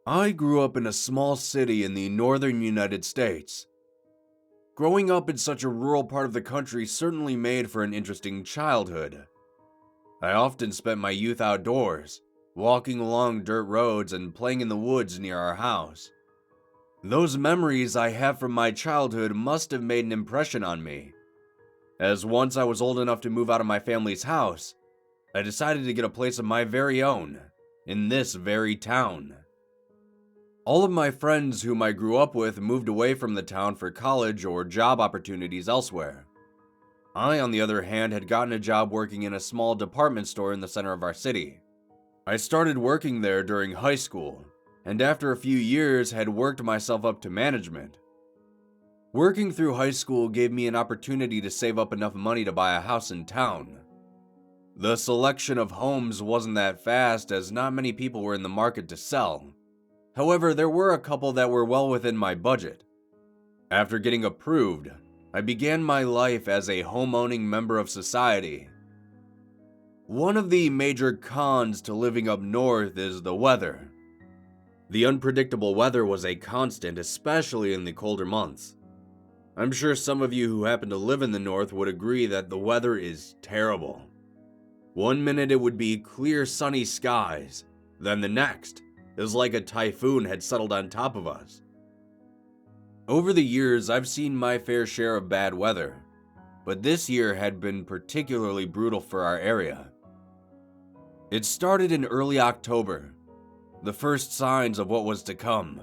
I grew up in a small city in the northern United States. Growing up in such a rural part of the country certainly made for an interesting childhood. I often spent my youth outdoors, walking along dirt roads and playing in the woods near our house. Those memories I have from my childhood must have made an impression on me, as once I was old enough to move out of my family's house, I decided to get a place of my very own, in this very town. All of my friends whom I grew up with moved away from the town for college or job opportunities elsewhere. I, on the other hand, had gotten a job working in a small department store in the center of our city. I started working there during high school, and after a few years had worked myself up to management. Working through high school gave me an opportunity to save up enough money to buy a house in town. The selection of homes wasn't that fast, as not many people were in the market to sell. However, there were a couple that were well within my budget. After getting approved, I began my life as a home-owning member of society. One of the major cons to living up north is the weather. The unpredictable weather was a constant, especially in the colder months. I'm sure some of you who happen to live in the north would agree that the weather is terrible. One minute it would be clear sunny skies, then the next is like a typhoon had settled on top of us. Over the years, I've seen my fair share of bad weather, but this year had been particularly brutal for our area. It started in early October, the first signs of what was to come.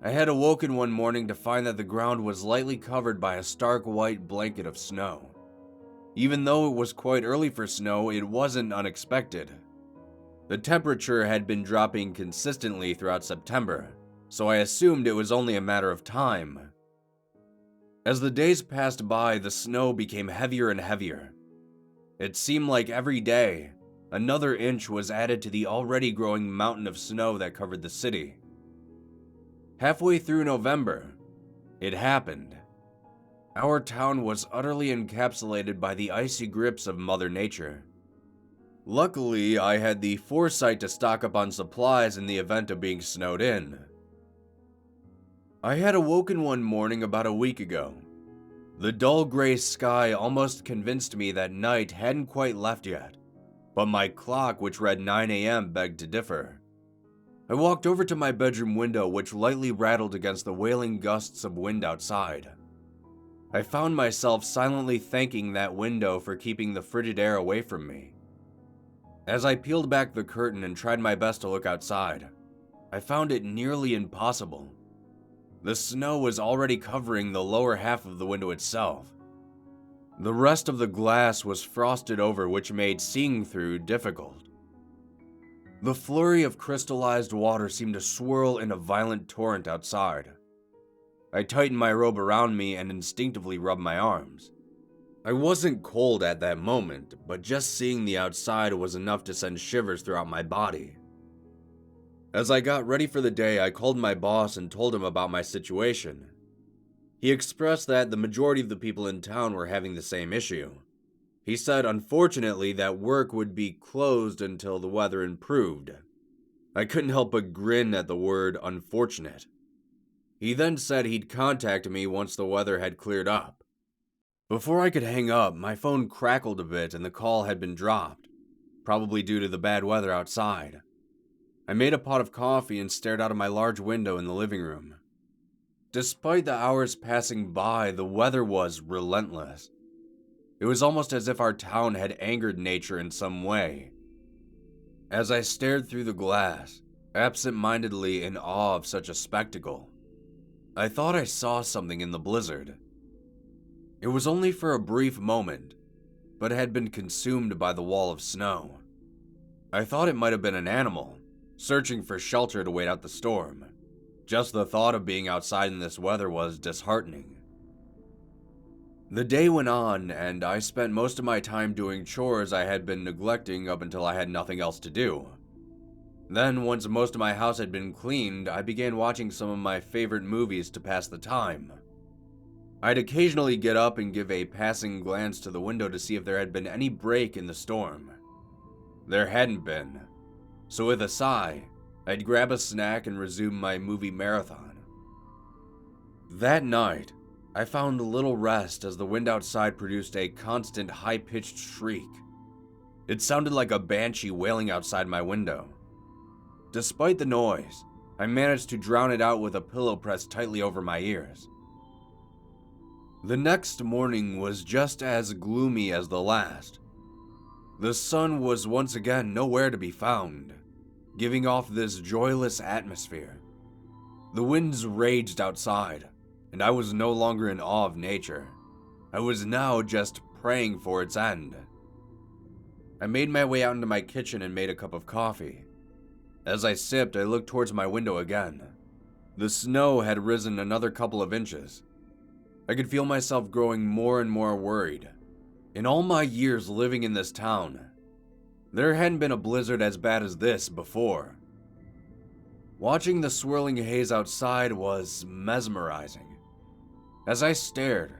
I had awoken one morning to find that the ground was lightly covered by a stark white blanket of snow. Even though it was quite early for snow, it wasn't unexpected. The temperature had been dropping consistently throughout September, so I assumed it was only a matter of time. As the days passed by, the snow became heavier and heavier. It seemed like every day, another inch was added to the already growing mountain of snow that covered the city. Halfway through November, it happened. Our town was utterly encapsulated by the icy grips of Mother Nature. Luckily, I had the foresight to stock up on supplies in the event of being snowed in. I had awoken one morning about a week ago. The dull gray sky almost convinced me that night hadn't quite left yet, but my clock, which read 9 a.m., begged to differ. I walked over to my bedroom window, which lightly rattled against the wailing gusts of wind outside. I found myself silently thanking that window for keeping the frigid air away from me. As I peeled back the curtain and tried my best to look outside, I found it nearly impossible. The snow was already covering the lower half of the window itself. The rest of the glass was frosted over, which made seeing through difficult. The flurry of crystallized water seemed to swirl in a violent torrent outside. I tightened my robe around me and instinctively rubbed my arms. I wasn't cold at that moment, but just seeing the outside was enough to send shivers throughout my body. As I got ready for the day, I called my boss and told him about my situation. He expressed that the majority of the people in town were having the same issue. He said, unfortunately, that work would be closed until the weather improved. I couldn't help but grin at the word unfortunate. He then said he'd contact me once the weather had cleared up. Before I could hang up, my phone crackled a bit and the call had been dropped, probably due to the bad weather outside. I made a pot of coffee and stared out of my large window in the living room. Despite the hours passing by, the weather was relentless. It was almost as if our town had angered nature in some way. As I stared through the glass, absent-mindedly in awe of such a spectacle, I thought I saw something in the blizzard. It was only for a brief moment, but it had been consumed by the wall of snow. I thought it might have been an animal, searching for shelter to wait out the storm. Just the thought of being outside in this weather was disheartening. The day went on, and I spent most of my time doing chores I had been neglecting up until I had nothing else to do. Then, once most of my house had been cleaned, I began watching some of my favorite movies to pass the time. I'd occasionally get up and give a passing glance to the window to see if there had been any break in the storm. There hadn't been, so with a sigh, I'd grab a snack and resume my movie marathon. That night, I found little rest as the wind outside produced a constant high-pitched shriek. It sounded like a banshee wailing outside my window. Despite the noise, I managed to drown it out with a pillow pressed tightly over my ears. The next morning was just as gloomy as the last. The sun was once again nowhere to be found, giving off this joyless atmosphere. The winds raged outside, and I was no longer in awe of nature. I was now just praying for its end. I made my way out into my kitchen and made a cup of coffee. As I sipped, I looked towards my window again. The snow had risen another couple of inches. I could feel myself growing more and more worried. In all my years living in this town, there hadn't been a blizzard as bad as this before. Watching the swirling haze outside was mesmerizing. As I stared,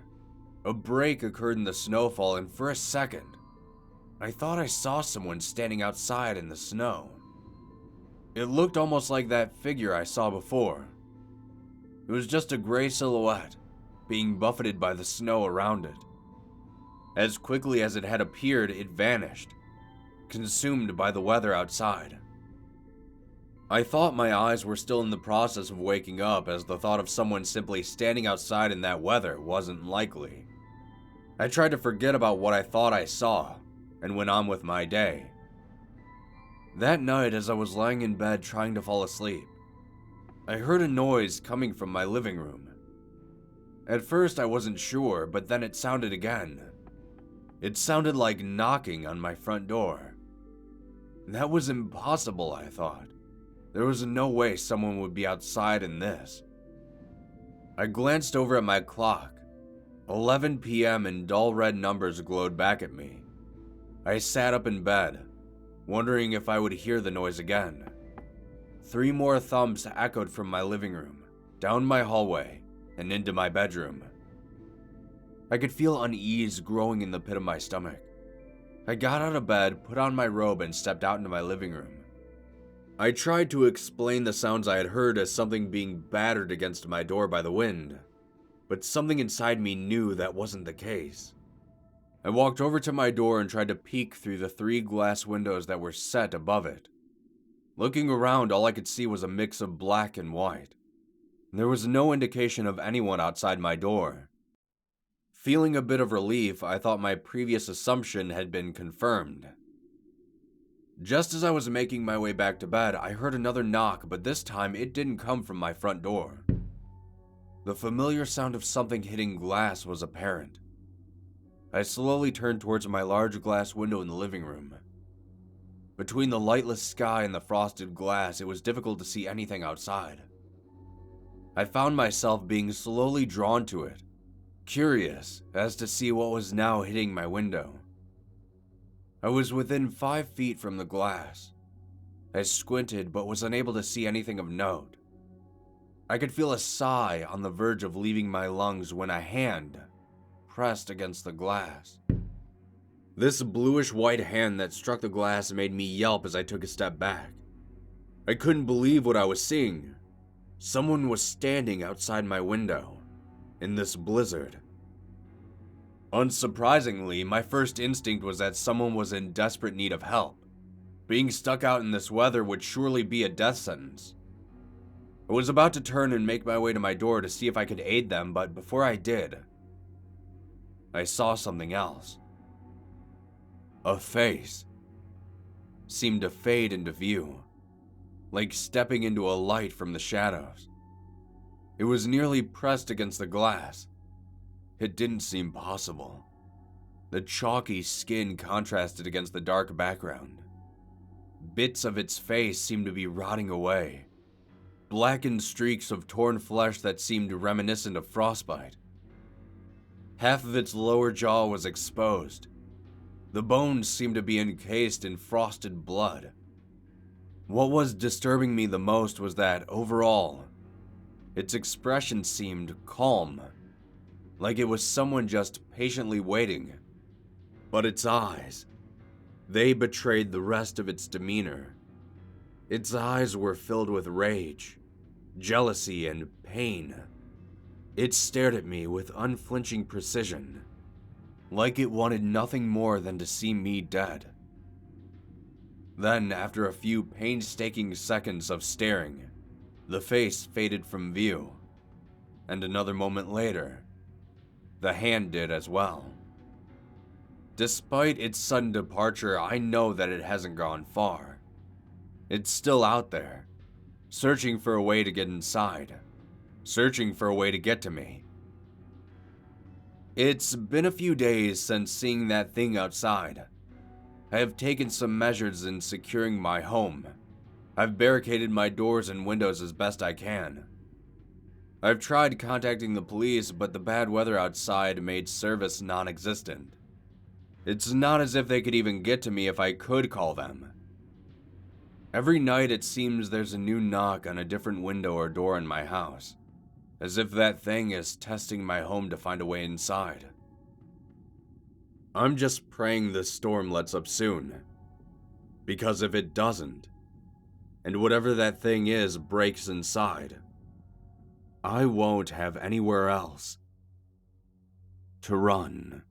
a break occurred in the snowfall, and for a second, I thought I saw someone standing outside in the snow. It looked almost like that figure I saw before. It was just a gray silhouette, being buffeted by the snow around it. As quickly as it had appeared, it vanished, consumed by the weather outside. I thought my eyes were still in the process of waking up, as the thought of someone simply standing outside in that weather wasn't likely. I tried to forget about what I thought I saw, and went on with my day. That night, as I was lying in bed trying to fall asleep, I heard a noise coming from my living room. At first I wasn't sure, but then it sounded again. It sounded like knocking on my front door. That was impossible, I thought. There was no way someone would be outside in this. I glanced over at my clock. 11 p.m. and dull red numbers glowed back at me. I sat up in bed, wondering if I would hear the noise again. 3 more thumps echoed from my living room, down my hallway, and into my bedroom. I could feel unease growing in the pit of my stomach. I got out of bed, put on my robe, and stepped out into my living room. I tried to explain the sounds I had heard as something being battered against my door by the wind, but something inside me knew that wasn't the case. I walked over to my door and tried to peek through the 3 glass windows that were set above it. Looking around, all I could see was a mix of black and white. There was no indication of anyone outside my door. Feeling a bit of relief, I thought my previous assumption had been confirmed. Just as I was making my way back to bed, I heard another knock, but this time it didn't come from my front door. The familiar sound of something hitting glass was apparent. I slowly turned towards my large glass window in the living room. Between the lightless sky and the frosted glass, it was difficult to see anything outside. I found myself being slowly drawn to it, curious as to see what was now hitting my window. I was within 5 feet from the glass. I squinted but was unable to see anything of note. I could feel a sigh on the verge of leaving my lungs when a hand pressed against the glass. This bluish-white hand that struck the glass made me yelp as I took a step back. I couldn't believe what I was seeing. Someone was standing outside my window, in this blizzard. Unsurprisingly, my first instinct was that someone was in desperate need of help. Being stuck out in this weather would surely be a death sentence. I was about to turn and make my way to my door to see if I could aid them, but before I did, I saw something else. A face seemed to fade into view, like stepping into a light from the shadows. It was nearly pressed against the glass. It didn't seem possible. The chalky skin contrasted against the dark background. Bits of its face seemed to be rotting away, blackened streaks of torn flesh that seemed reminiscent of frostbite. Half of its lower jaw was exposed. The bones seemed to be encased in frosted blood. What was disturbing me the most was that, overall, its expression seemed calm, like it was someone just patiently waiting. But its eyes, they betrayed the rest of its demeanor. Its eyes were filled with rage, jealousy, and pain. It stared at me with unflinching precision, like it wanted nothing more than to see me dead. Then, after a few painstaking seconds of staring, the face faded from view, and another moment later, the hand did as well. Despite its sudden departure, I know that it hasn't gone far. It's still out there, searching for a way to get inside, searching for a way to get to me. It's been a few days since seeing that thing outside. I have taken some measures in securing my home. I've barricaded my doors and windows as best I can. I've tried contacting the police, but the bad weather outside made service non-existent. It's not as if they could even get to me if I could call them. Every night it seems there's a new knock on a different window or door in my house, as if that thing is testing my home to find a way inside. I'm just praying this storm lets up soon, because if it doesn't, and whatever that thing is breaks inside, I won't have anywhere else to run.